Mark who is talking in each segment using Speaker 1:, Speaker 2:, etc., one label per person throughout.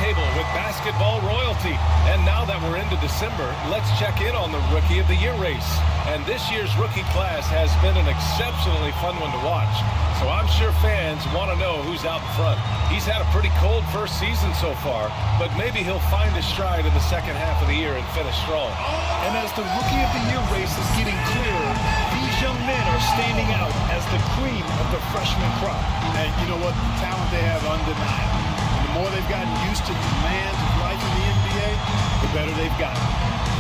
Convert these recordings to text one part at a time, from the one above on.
Speaker 1: table with basketball royalty. And now that we're into December, let's check in on the Rookie of the Year race. And this year's rookie class has been an exceptionally fun one to watch. So I'm sure fans want to know who's out in front. He's had a pretty cold first season so far, but maybe he'll find his stride in the second half of the year and finish strong.
Speaker 2: And as the Rookie of the Year race is getting clearer, these young men are standing out as the cream of the freshman crop.
Speaker 3: And you know what? The talent they have undeniable. And the more they've gotten used to the demands of life in the NBA, the better they've gotten.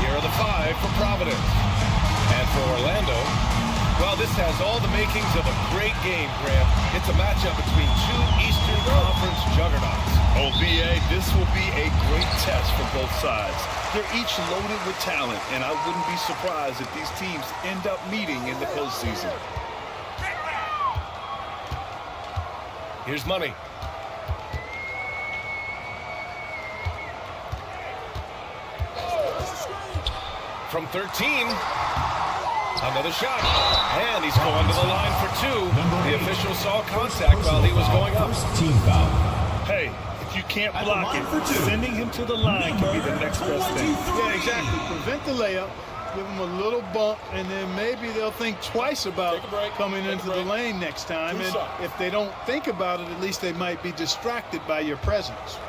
Speaker 1: Here are the 5 for Providence. And for Orlando, well, this has all the makings of a great game, Graham. It's a matchup between two Eastern Conference juggernauts.
Speaker 4: Oh, B.A., this will be a great test for both sides. They're each loaded with talent, and I wouldn't be surprised if these teams end up meeting in the postseason.
Speaker 1: Here's Money. From 13, another shot, and he's going to the line for 2. The official saw contact while he was going up.
Speaker 5: Team foul.
Speaker 4: Hey, if you can't block it, sending him to the line can be the next best thing.
Speaker 3: Yeah, exactly. Prevent the layup, give them a little bump, and then maybe they'll think twice about coming into the lane next time. And if they don't think about it, at least they might be distracted by your presence.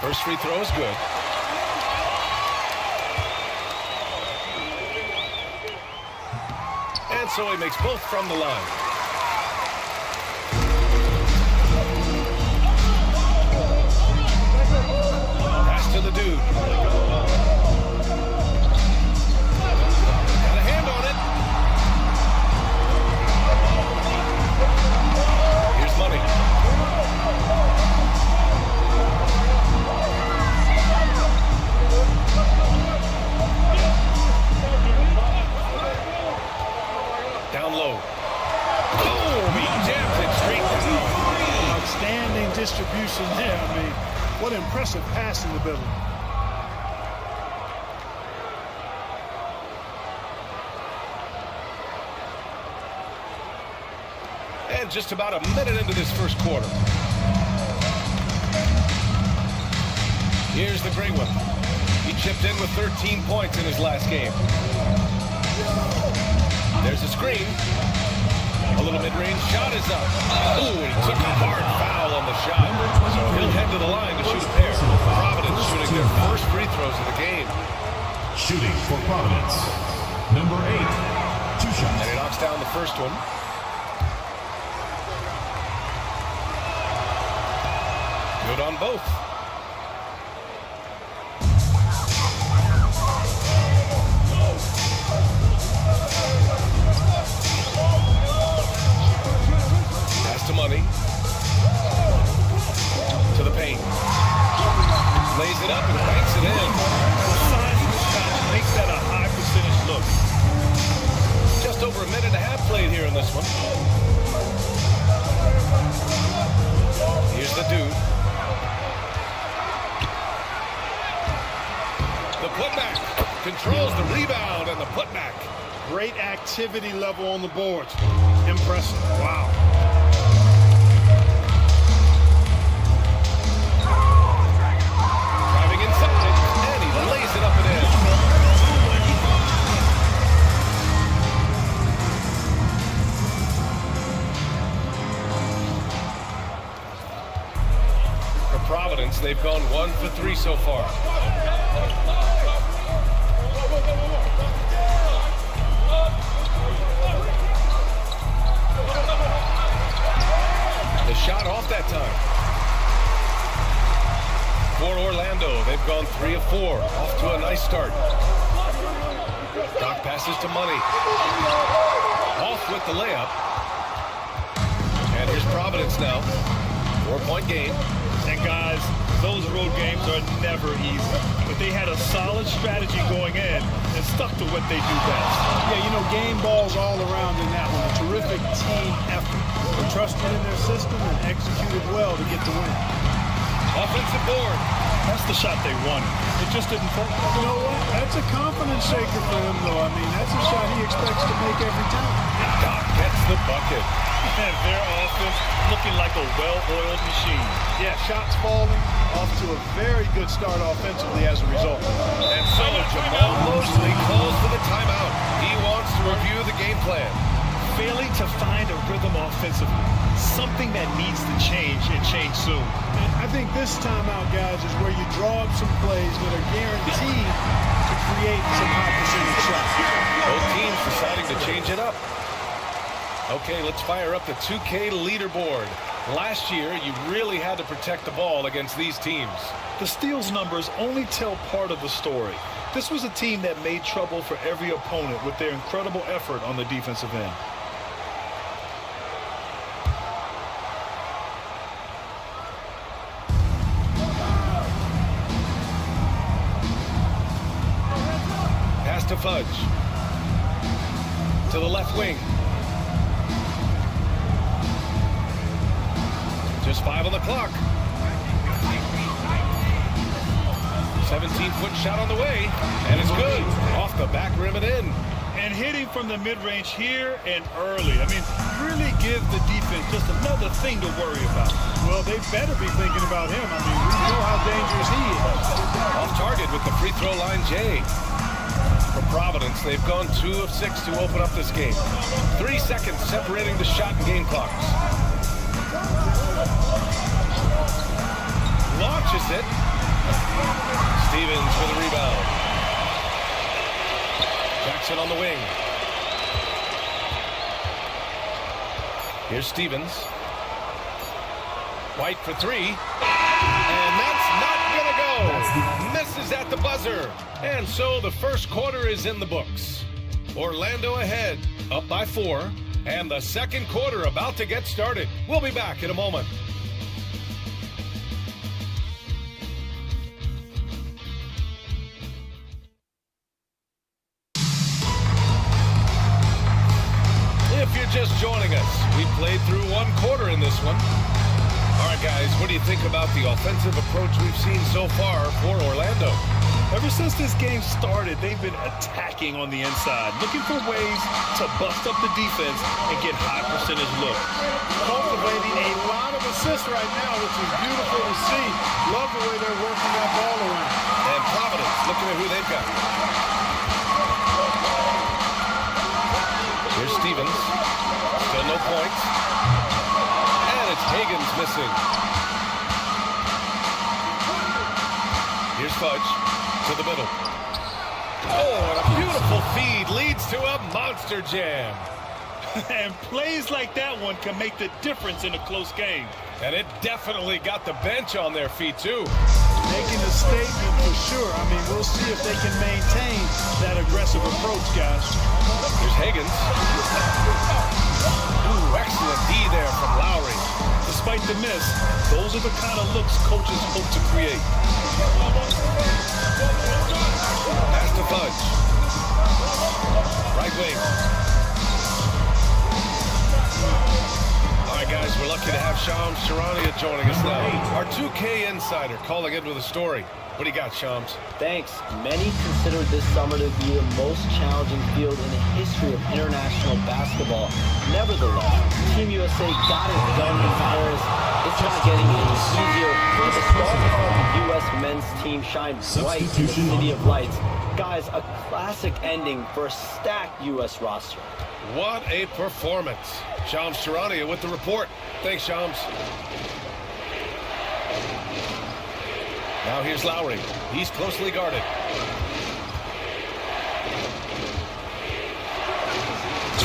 Speaker 1: First free throw is good. And so he makes both from the line. Pass to the dude. Got a hand on it. Here's Money. Down low. Boom! He jams it straight down.
Speaker 3: Outstanding distribution there. I mean, what impressive passing ability.
Speaker 1: And just about a minute into this first quarter. Here's the great one. He chipped in with 13 points in his last game. There's a screen. A little mid-range shot is up. Ooh, and he took a hard foul on the shot. So he'll head to the line to shoot a pair. Providence shooting their first free throws of the game.
Speaker 5: Shooting for Providence. Number 8. 2 shots.
Speaker 1: And he knocks down the first one. Good on both. To Money. To the paint. Lays it up and banks it in.
Speaker 4: The size of the shot makes that a high percentage look.
Speaker 1: Just over a minute and a half played here in this one. Here's the dude. The putback. Controls the rebound and the putback.
Speaker 3: Great activity level on the boards. Impressive. Wow.
Speaker 1: Providence, they've gone 1 for 3 so far. The shot off that time. For Orlando, they've gone 3 of 4. Off to a nice start. Doc passes to Money. Off with the layup. And here's Providence now. 4-point game.
Speaker 4: And guys, those road games are never easy. But they had a solid strategy going in and stuck to what they do best.
Speaker 3: Yeah, you know, game balls all around in that one. A terrific team effort. They trusted in their system and executed well to get the win.
Speaker 1: Offensive board.
Speaker 2: That's the shot they wanted. It just didn't fall.
Speaker 3: You know what? That's a confidence shaker for him, though. I mean, that's a shot he expects to make every time.
Speaker 1: Doc gets the bucket.
Speaker 2: And their offense looking like a well-oiled machine.
Speaker 3: Yeah, shots falling, off to a very good start offensively as a result.
Speaker 1: And so Jamal Mosley calls for the timeout. He wants to review the game plan.
Speaker 2: Failing to find a rhythm offensively. Something that needs to change and change soon.
Speaker 3: And I think this timeout, guys, is where you draw up some plays that are guaranteed to create some high percentage shots.
Speaker 1: Both teams deciding to change it up. Okay, let's fire up the 2K leaderboard. Last year, you really had to protect the ball against these teams.
Speaker 2: The steals numbers only tell part of the story. This was a team that made trouble for every opponent with their incredible effort on the defensive end.
Speaker 1: Pass to Fudge. To the left wing. Just 5 on the clock. 17-foot shot on the way, and it's good. Off the back rim and in.
Speaker 2: And hitting from the mid-range here and early. I mean, really give the defense just another thing to worry about.
Speaker 3: Well, they better be thinking about him. I mean, we know how dangerous he is.
Speaker 1: Off target with the free throw line, Jay. For Providence, they've gone 2 of 6 to open up this game. 3 seconds separating the shot and game clocks. Launches it. Stevens for the rebound. Jackson on the wing. Here's Stevens. White for 3. And that's not gonna go. Misses at the buzzer. And so the first quarter is in the books. Orlando ahead, up by 4. And the second quarter about to get started. We'll be back in a moment. If you're just joining us, we played through 1 quarter in this one. All right, guys, what do you think about the offensive approach we've seen so far for Orlando?
Speaker 2: Ever since this game started, they've been attacking on the inside, looking for ways to bust up the defense and get high percentage looks.
Speaker 3: Cultivating a lot of assists right now, which is beautiful to see. Love the way they're working that ball around.
Speaker 1: And Providence, looking at who they've got. Here's Stevens. Still no points. And it's Higgins missing. Here's Fudge to the middle. Oh, and a beautiful feed leads to a monster jam.
Speaker 2: And plays like that one can make the difference in a close game.
Speaker 1: And it definitely got the bench on their feet, too.
Speaker 3: Making a statement for sure. I mean, we'll see if they can maintain that aggressive approach, guys.
Speaker 1: Here's Higgins. Ooh, excellent D there from Lowry.
Speaker 2: Despite the miss, those are the kind of looks coaches hope to create.
Speaker 1: Pass to Fudge. Right wing. All right, guys, we're lucky to have Shams Charania joining us now. Our 2K insider calling in with a story. What do you got, Shams?
Speaker 6: Thanks. Many consider this summer to be the most challenging field in the history of international basketball. Nevertheless, Team USA got it done in Paris. It's not getting any easier. And the star power of the U.S. men's team shined bright in the City of Lights. Guys, a classic ending for a stacked U.S. roster.
Speaker 1: What a performance. Shams Charania with the report. Thanks, Shams. Now here's Lowry. He's closely guarded.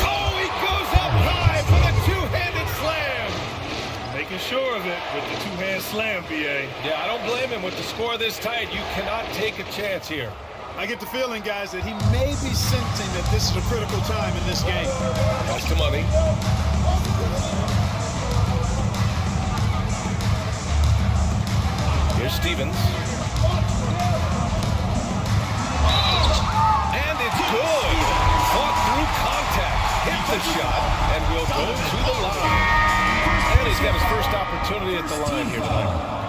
Speaker 1: Oh, he goes up high for the two-handed slam.
Speaker 2: Making sure of it with the two-hand slam, BA.
Speaker 1: Yeah, I don't blame him with the score this tight. You cannot take a chance here.
Speaker 3: I get the feeling, guys, that he may be sensing that this is a critical time in this game.
Speaker 1: Pass to Money. Here's Stevens. And it's good. Fought through contact. Hit the shot and will go to the line. And he's got his first opportunity at the line here tonight.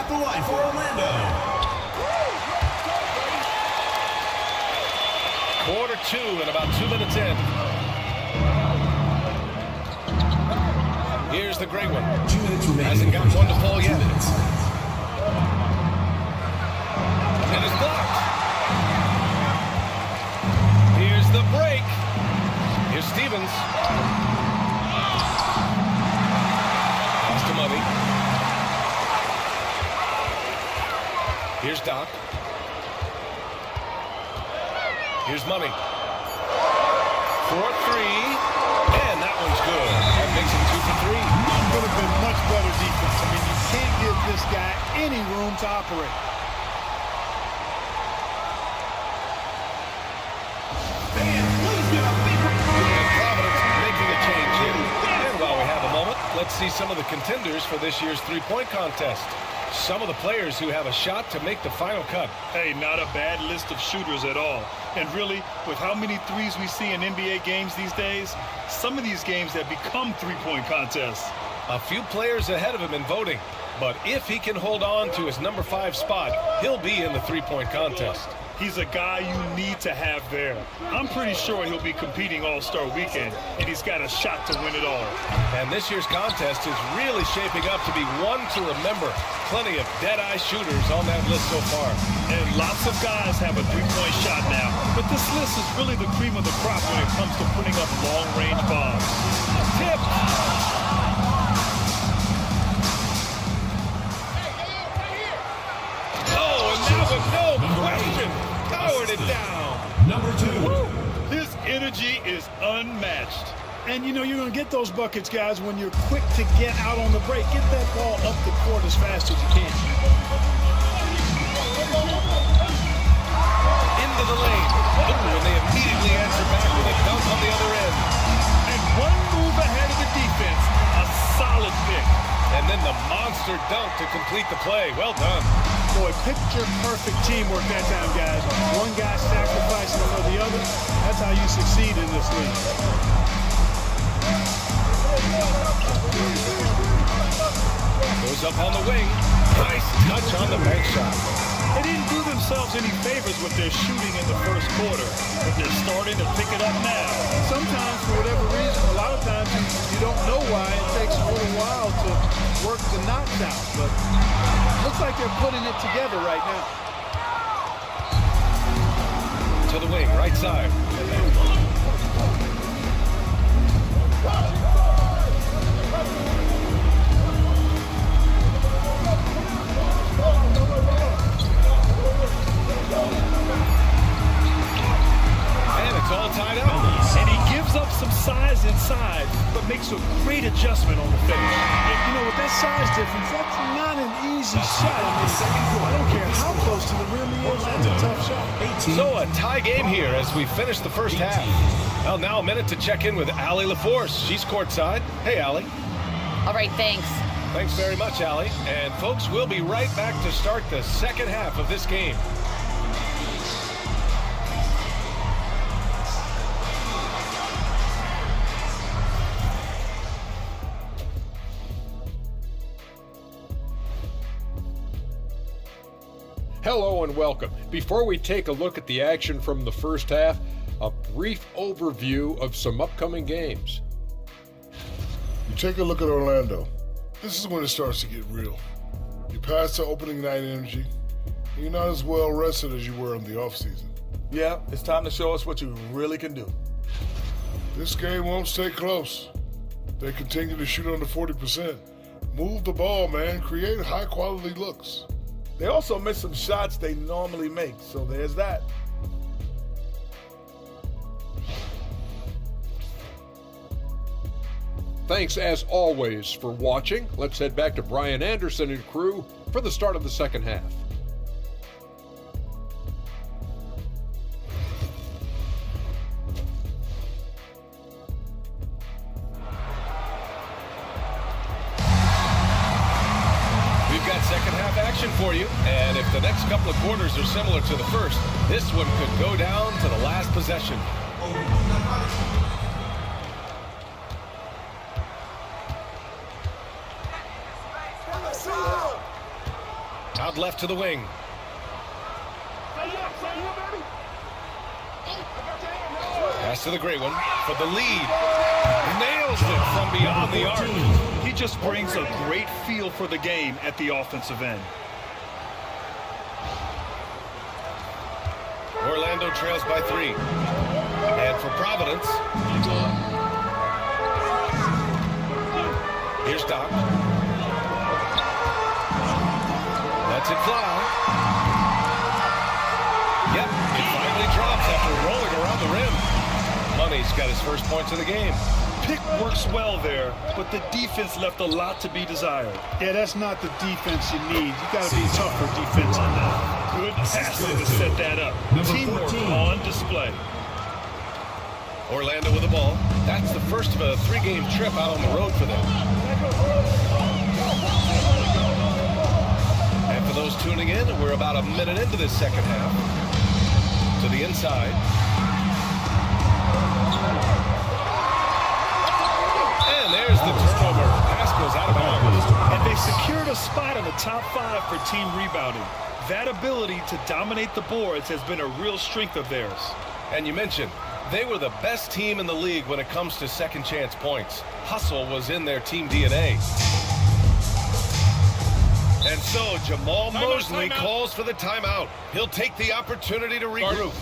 Speaker 5: the line for Orlando.
Speaker 1: Quarter 2 and about 2 minutes in. Here's the great one.
Speaker 5: 2 minutes remaining.
Speaker 1: Hasn't got one to fall yet. And it's blocked. Here's the break. Here's Stevens. Lost to Money. Here's Doc. Here's Money. 4-3. And that one's good. That makes him 2 for 3.
Speaker 3: Could have been much better defense. I mean, you can't give this guy any room to operate.
Speaker 1: And Providence making a change here. And while we have a moment, let's see some of the contenders for this year's three-point contest. Some of the players who have a shot to make the final cut.
Speaker 2: Hey, not a bad list of shooters at all. And really, with how many threes we see in NBA games these days, some of these games have become three-point contests.
Speaker 1: A few players ahead of him in voting. But if he can hold on to his number 5 spot, he'll be in the three-point contest.
Speaker 2: He's a guy you need to have there. I'm pretty sure he'll be competing All-Star Weekend, and he's got a shot to win it all.
Speaker 1: And this year's contest is really shaping up to be one to remember. Plenty of dead-eye shooters on that list so far.
Speaker 2: And lots of guys have a three-point shot now, but this list is really the cream of the crop when it comes to putting up long-range bombs.
Speaker 1: Tip! Oh, and now with no question, powered it down.
Speaker 5: Number 2.
Speaker 2: His energy is unmatched.
Speaker 3: And, you know, you're going to get those buckets, guys, when you're quick to get out on the break. Get that ball up the court as fast as you can.
Speaker 1: Into the lane. Oh, and they immediately answer back with a dunk on the other end.
Speaker 2: And one move ahead of the defense. A solid pick.
Speaker 1: And then the monster dunk to complete the play. Well done.
Speaker 3: Boy, picture-perfect teamwork that time, guys. One guy sacrificing for the other. That's how you succeed in this league.
Speaker 1: Goes up on the wing. Nice touch on the bank shot.
Speaker 2: They didn't do themselves any favors with their shooting in the first quarter, but they're starting to pick it up now.
Speaker 3: Sometimes, for whatever reason, a lot of times you don't know why. It takes a little while to work the knots out, but it looks like they're putting it together right now.
Speaker 1: To the wing, right side. And it's all tied up.
Speaker 2: And he gives up some size inside, but makes a great adjustment on the finish.
Speaker 3: And, you know, with that size difference, that's not an easy shot. I mean, I don't care how close to the rim he is, that's a tough shot.
Speaker 1: So a tie game here as we finish the first half. Well, now a minute to check in with Allie LaForce. She's courtside. Hey, Allie.
Speaker 7: All right, thanks.
Speaker 1: Thanks very much, Allie. And folks, we'll be right back to start the second half of this game.
Speaker 8: Hello and welcome. Before we take a look at the action from the first half, a brief overview of some upcoming games.
Speaker 9: You take a look at Orlando. This is when it starts to get real. You pass the opening night energy, and you're not as well rested as you were in the offseason.
Speaker 10: Yeah, it's time to show us what you really can do.
Speaker 9: This game won't stay close. They continue to shoot under 40%. Move the ball, man. Create high-quality looks.
Speaker 10: They also miss some shots they normally make, so there's that.
Speaker 8: Thanks as always for watching. Let's head back to Brian Anderson and crew for the start of the second half.
Speaker 1: We've got second half action for you, and if the next couple of quarters are similar to the first, this one could go down to the last possession. left to the wing. Pass to the great one for the lead. Nails it from beyond the arc.
Speaker 2: He just brings a great feel for the game at the offensive end.
Speaker 1: Orlando trails by 3. And for Providence, here's Doc. Lets it fly. Yep, it finally drops after rolling around the rim. Money's got his first points of the game.
Speaker 2: Pick works well there, but the defense left a lot to be desired.
Speaker 3: Yeah, that's not the defense you need. You got to be tougher defense on that.
Speaker 2: Good passing to set that up. Teamwork on display.
Speaker 1: Orlando with the ball. That's the first of a 3-game trip out on the road for them. And for those tuning in, we're about a minute into this second half. To the inside. And there's the turnover. Pass goes out of bounds.
Speaker 2: And they secured a spot in the top 5 for team rebounding. That ability to dominate the boards has been a real strength of theirs.
Speaker 1: And you mentioned, they were the best team in the league when it comes to second chance points. Hustle was in their team DNA. And so Jamal Mosley calls for the timeout. He'll take the opportunity to regroup.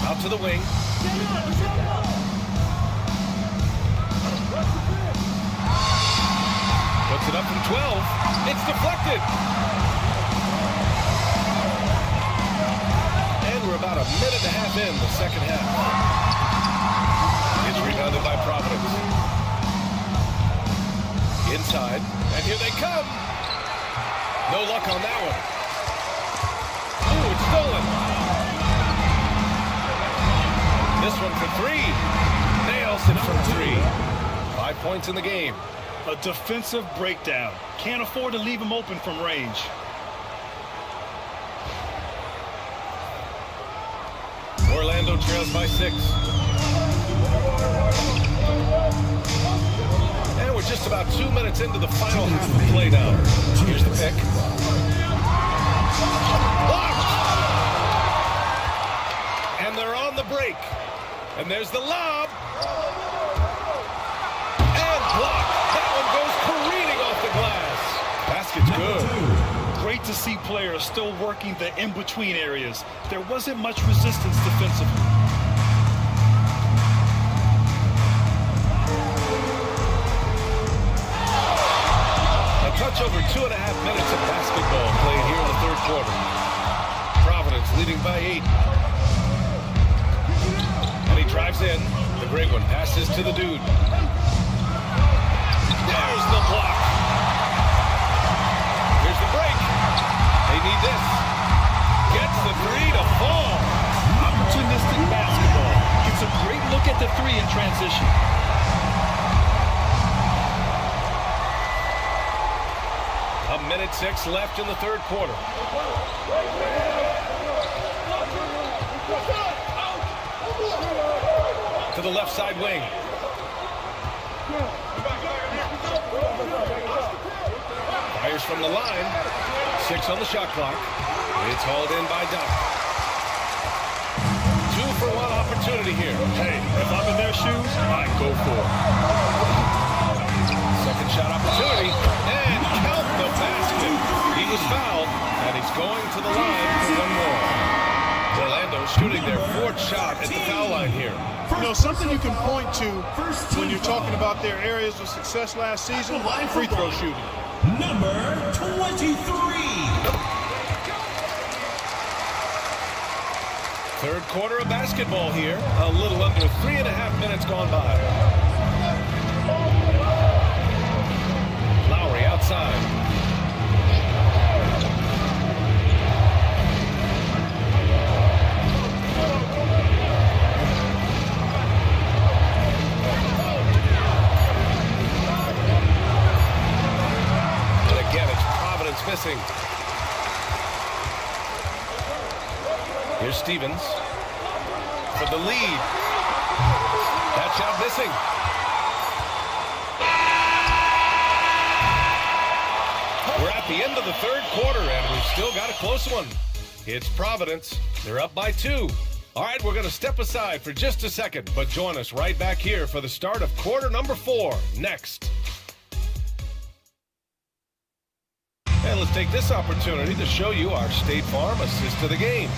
Speaker 1: Out to the wing. Puts it up from 12. It's deflected. And we're about a minute and a half in the second half. It's rebounded by Providence. Inside. And here they come. No luck on that one. Ooh, it's stolen. This one for 3. Nails it from 3. 5 points in the game.
Speaker 2: A defensive breakdown. Can't afford to leave him open from range.
Speaker 1: Orlando trails by 6. And we're just about 2 minutes into the final half of play now. Here's the pick. Blocked! And they're on the break. And there's the lob. And blocked. That one goes careening off the glass. Basket's good.
Speaker 2: Great to see players still working the in-between areas. There wasn't much resistance defensively.
Speaker 1: A touch over 2.5 minutes of basketball played here in the third quarter. Providence leading by 8. And he drives in. The great one passes to the dude. There's the block. Here's the break. They need this. Gets the 3 to fall.
Speaker 2: Opportunistic basketball. Gets a great look at the 3 in transition.
Speaker 1: A minute 6 left in the third quarter. To the left side wing. Fires from the line. 6 on the shot clock. It's hauled in by Doc. 2-for-1 opportunity here.
Speaker 2: Hey, if I'm in their shoes, I'd go for it.
Speaker 1: Second shot opportunity. And count the basket. He was fouled, and he's going to the line for one more. Orlando shooting their 4th shot at the foul line here.
Speaker 3: You know, something you can point to when you're talking about their areas of success last season, free throw shooting.
Speaker 5: Number 23.
Speaker 1: Third quarter of basketball here. A little under 3.5 minutes gone by. Lowry outside. And again, it's Providence missing. Here's Stevens for the lead. That shot missing. We're at the end of the third quarter, and we've still got a close one. It's Providence. They're up by 2. All right, we're going to step aside for just a second, but join us right back here for the start of quarter number 4 next. And let's take this opportunity to show you our State Farm assist to the game.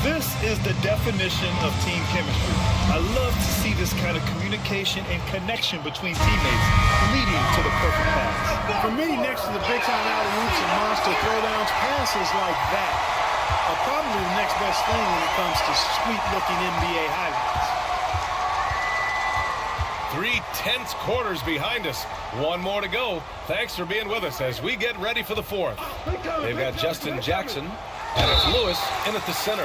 Speaker 2: This is the definition of team chemistry. I love to see this kind of communication and connection between teammates leading to the perfect pass.
Speaker 3: For me, next to the big-time alley-oops and monster throwdowns, passes like that are probably the next best thing when it comes to sweet-looking NBA highlights.
Speaker 1: 3 tense quarters behind us. 1 more to go. Thanks for being with us as we get ready for the 4th. They've got Justin Jackson, and it's Lewis in at the center,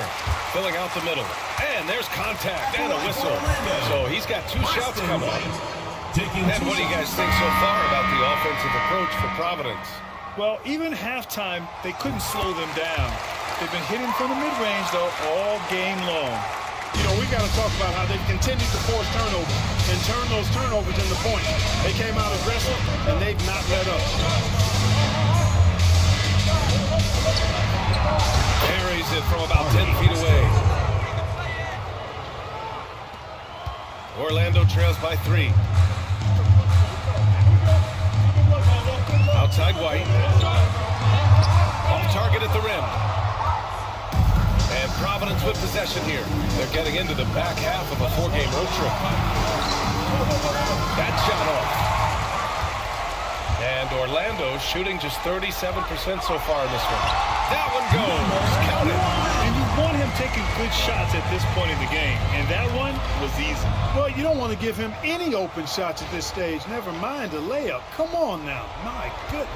Speaker 1: filling out the middle. And there's contact and a whistle. So he's got 2 shots coming. And what do you guys think so far about the offensive approach for Providence?
Speaker 2: Well, even halftime, they couldn't slow them down. They've been hitting from the mid-range, though, all game long.
Speaker 3: You know, we got to talk about how they've continued to force turnovers and turn those turnovers into points. They came out aggressive, and they've not let up.
Speaker 1: Carries it from about 10 feet away. Orlando trails by 3. Outside White. Off target at the rim. And Providence with possession here. They're getting into the back half of a 4-game road trip. That shot off. And Orlando shooting just 37% so far in this one. That one goes. Count it.
Speaker 2: And you want him taking good shots at this point in the game. And that one was easy.
Speaker 3: Well, you don't want to give him any open shots at this stage. Never mind a layup. Come on now. My goodness.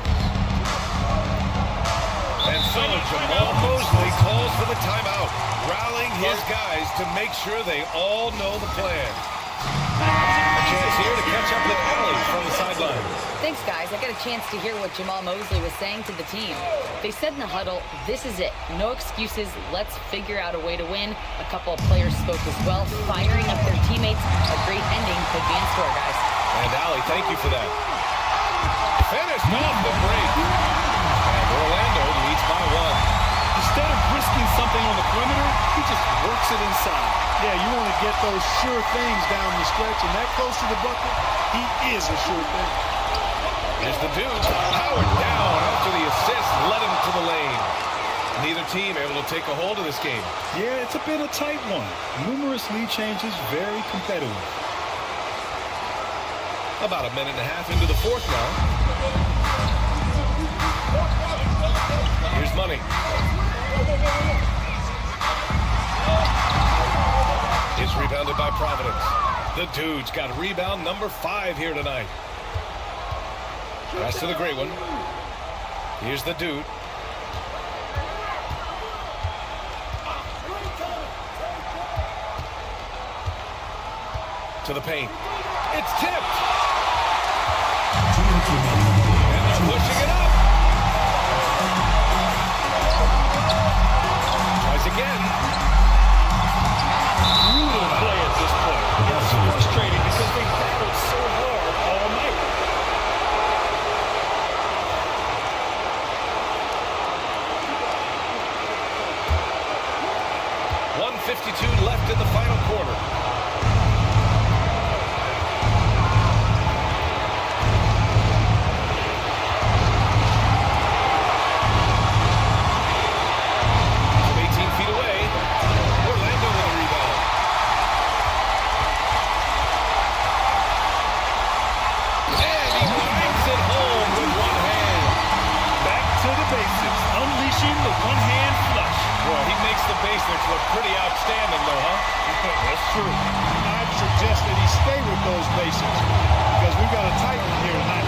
Speaker 1: And so Jamal Mosley calls for the timeout, rallying his guys to make sure they all know the plan. A chance here to catch up with Allie from the sideline.
Speaker 7: Thanks, guys. I got a chance to hear what Jamal Mosley was saying to the team. They said in the huddle, this is it. No excuses. Let's figure out a way to win. A couple of players spoke as well, firing up their teammates. A great ending to the dance floor, guys.
Speaker 1: And Allie, thank you for that. Finished off the break. And Orlando leads by 1.
Speaker 2: Instead of risking something on the perimeter, he just works it inside.
Speaker 3: Yeah, you want to get those sure things down the stretch, and that close to the bucket, he is a sure thing.
Speaker 1: Here's the dude, powered down after the assist, led him to the lane. Neither team able to take a hold of this game.
Speaker 2: Yeah, it's a bit of a tight one. Numerous lead changes, very competitive.
Speaker 1: About a minute and a half into the 4th now. Here's Money. It's rebounded by Providence. The dude's got rebound number 5 here tonight. Pass to the great one. Here's the dude. To the paint. It's tipped. And they're pushing it up. Tries again.
Speaker 2: Brutal play at this point. It's frustrating because they battled so hard all night.
Speaker 1: 1:52 left in the final quarter. Basics look pretty outstanding, though, huh?
Speaker 3: That's true. I'd suggest that he stay with those basics because we've got a tight one here tonight.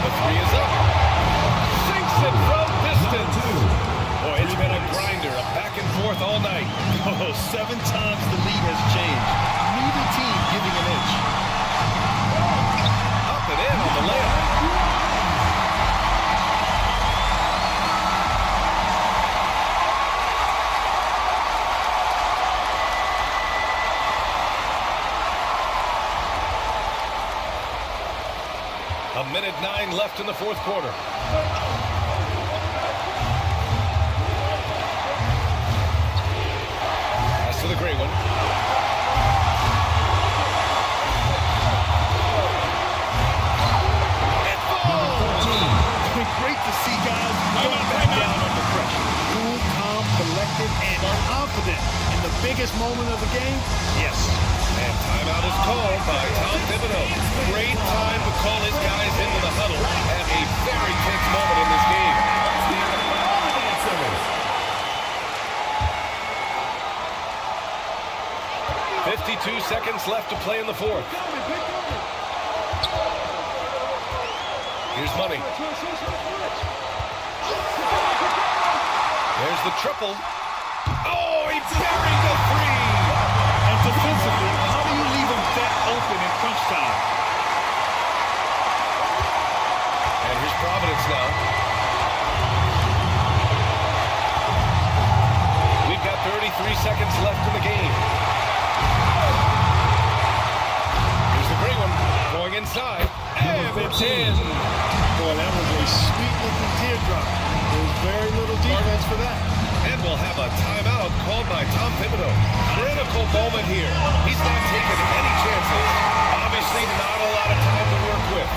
Speaker 1: The 3 is up. Sinks it from distance. Boy, it's been a grinder, a back and forth all night.
Speaker 2: Oh, 7 times the lead has changed. Neither team giving an inch.
Speaker 1: Up and in on the layup. minute 9 left in the fourth quarter. Pass to the great one. And
Speaker 2: It's great to see guys going back down under pressure.
Speaker 3: Cool, calm, collected, and confident in the biggest moment of the game.
Speaker 2: Yes.
Speaker 1: And timeout is called by Tom Thibodeau. Great time to call his guys into the huddle at a very tense moment in this game. 52 seconds left to play in the fourth. Here's Money. There's the triple. Oh, he buried the three.
Speaker 2: And defensively, how do you leave them that open in crunch time?
Speaker 1: And here's Providence now. We've got 33 seconds left in the game. Here's the great one. Going inside. And it's in.
Speaker 3: Boy, that was a sweet-looking teardrop. There's very little defense for that.
Speaker 1: And we'll have a timeout called by Tom Thibodeau. Critical moment here. He's not taking any chances. Obviously not a lot of time to work with.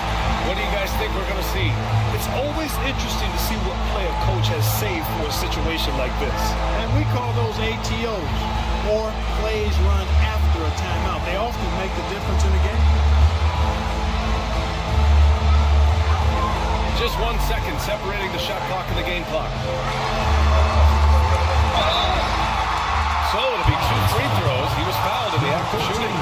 Speaker 1: What do you guys think we're going to see?
Speaker 2: It's always interesting to see what play a coach has saved for a situation like this.
Speaker 3: And we call those ATOs, or plays run after a timeout. They often make the difference in a game.
Speaker 1: Just 1 second separating the shot clock and the game clock. So it'll be 2 free throws. He was fouled in the act of shooting.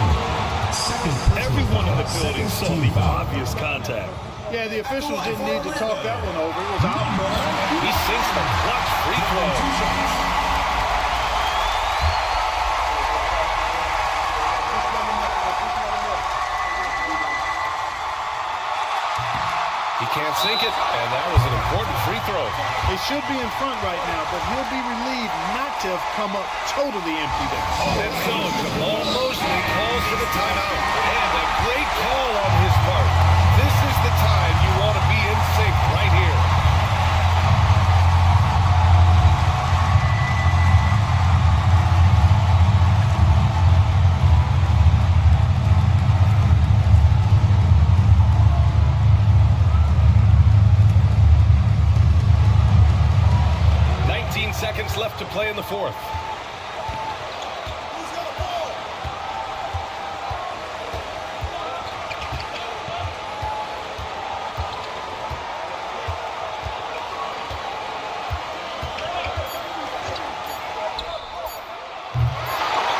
Speaker 2: Everyone in the building saw the obvious contact.
Speaker 3: Yeah, the officials didn't need to talk that one over. It was out for him.
Speaker 1: He sinks the clutch free throw. He can't sink it, and that was an important free throw.
Speaker 3: They should be in front right now, but he'll be relieved not to have come up totally empty there.
Speaker 1: And so Jamal Mosley calls for the timeout, and a great call on his part. This is the time you want to be in sync right here. Seconds left to play in the fourth.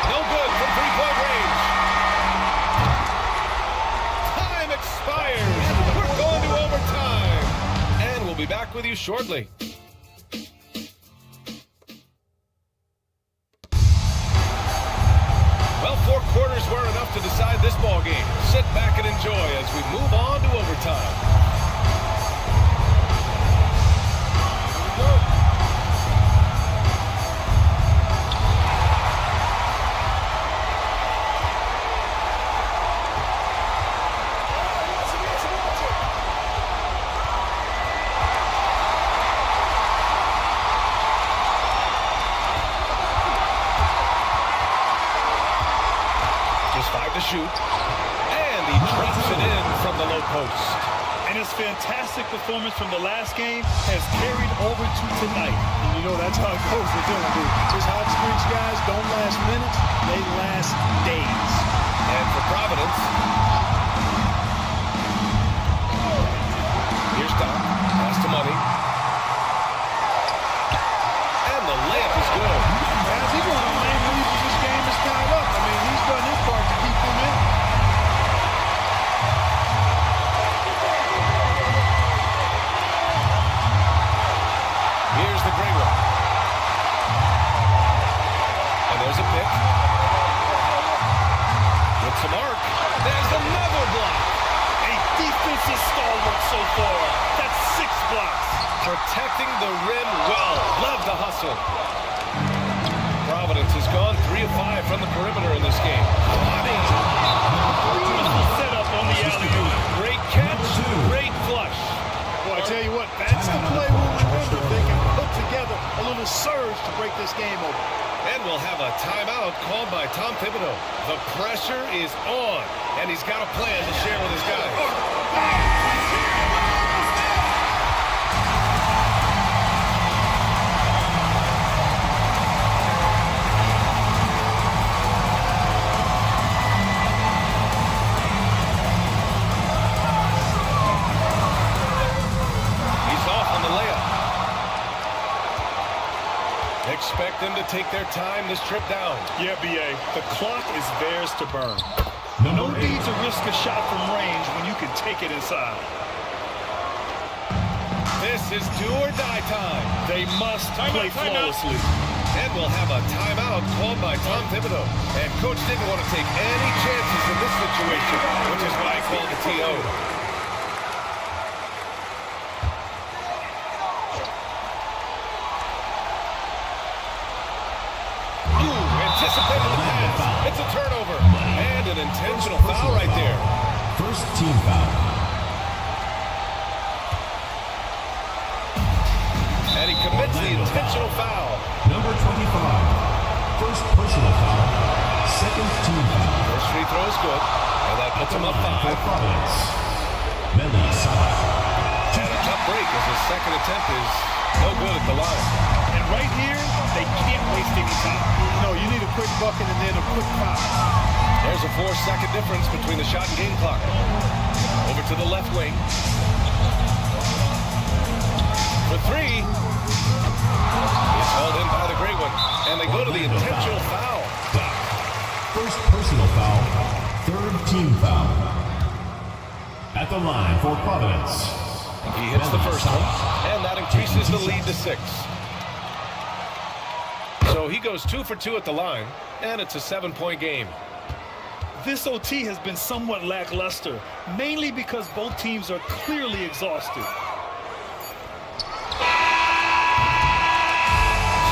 Speaker 1: No good from three-point range. Time expires. We're going to overtime. And we'll be back with you shortly. Quarters were enough to decide this ball game. Sit back and enjoy as we move on to overtime. To shoot, and he drops it in from the low post.
Speaker 2: And his fantastic performance from the last game has carried over to tonight.
Speaker 3: And you know that's how it goes with them, dude. These hot streaks guys don't last minutes, they last days.
Speaker 1: And for Providence, here's Doc, pass to Money. And the layup is good.
Speaker 3: Guys, he's one of the main reasons this game is tied up. I mean, he's done his part to keep them in.
Speaker 1: Here's the great one. And there's a pick. With some arc. There's another block.
Speaker 2: A defensive stalwart so far. That's 6 blocks.
Speaker 1: Protecting the rim well. Love the hustle. Providence has gone 3 of 5 from the perimeter in this game.
Speaker 2: Beautiful setup on the alley-oop.
Speaker 1: Great catch, great flow. timeout called by Tom Thibodeau. The pressure is on, and he's got a plan to share with his guys. Expect them to take their time this trip down.
Speaker 2: Yeah, B.A., the clock is theirs to burn. No need to risk a shot from range when you can take it inside.
Speaker 1: This is do or die time.
Speaker 2: They must play flawlessly.
Speaker 1: And we'll have a timeout called by Tom Thibodeau. And Coach didn't want to take any chances in this situation, which is why I called the TO. Anticipating the pass. It's a turnover. And an intentional foul right there.
Speaker 5: First team foul.
Speaker 1: And he commits the intentional foul.
Speaker 5: Number 25. First personal foul. Second team foul.
Speaker 1: First free throw is good. And that puts him up 5.
Speaker 5: Melly Salah.
Speaker 1: And a tough break as his second attempt is no good at the line.
Speaker 2: And right here, they can't waste any time.
Speaker 3: No, you need a quick bucket and then a quick foul.
Speaker 1: There's a 4-second difference between the shot and game clock. Over to the left wing. For 3. He's hauled in by the great one. And they go to the intentional foul.
Speaker 5: First personal foul. Third team foul. At the line for Providence.
Speaker 1: He hits the first one. And that increases the lead to 6. So he goes 2 for 2 at the line. And it's a 7-point game.
Speaker 2: This OT has been somewhat lackluster, mainly because both teams are clearly exhausted.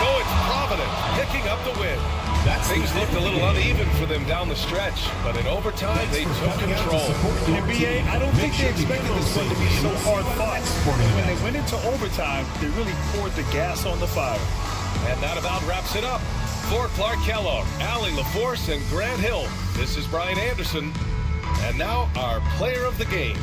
Speaker 1: So it's Providence picking up the win. Things looked a little uneven for them down the stretch, but in overtime they took control.
Speaker 2: NBA, I don't think they expected this one to be so hard fought. When they went into overtime, they really poured the gas on the fire.
Speaker 1: And that about wraps it up. For Clark Kellogg, Allie LaForce, and Grant Hill, this is Brian Anderson. And now our player of the game.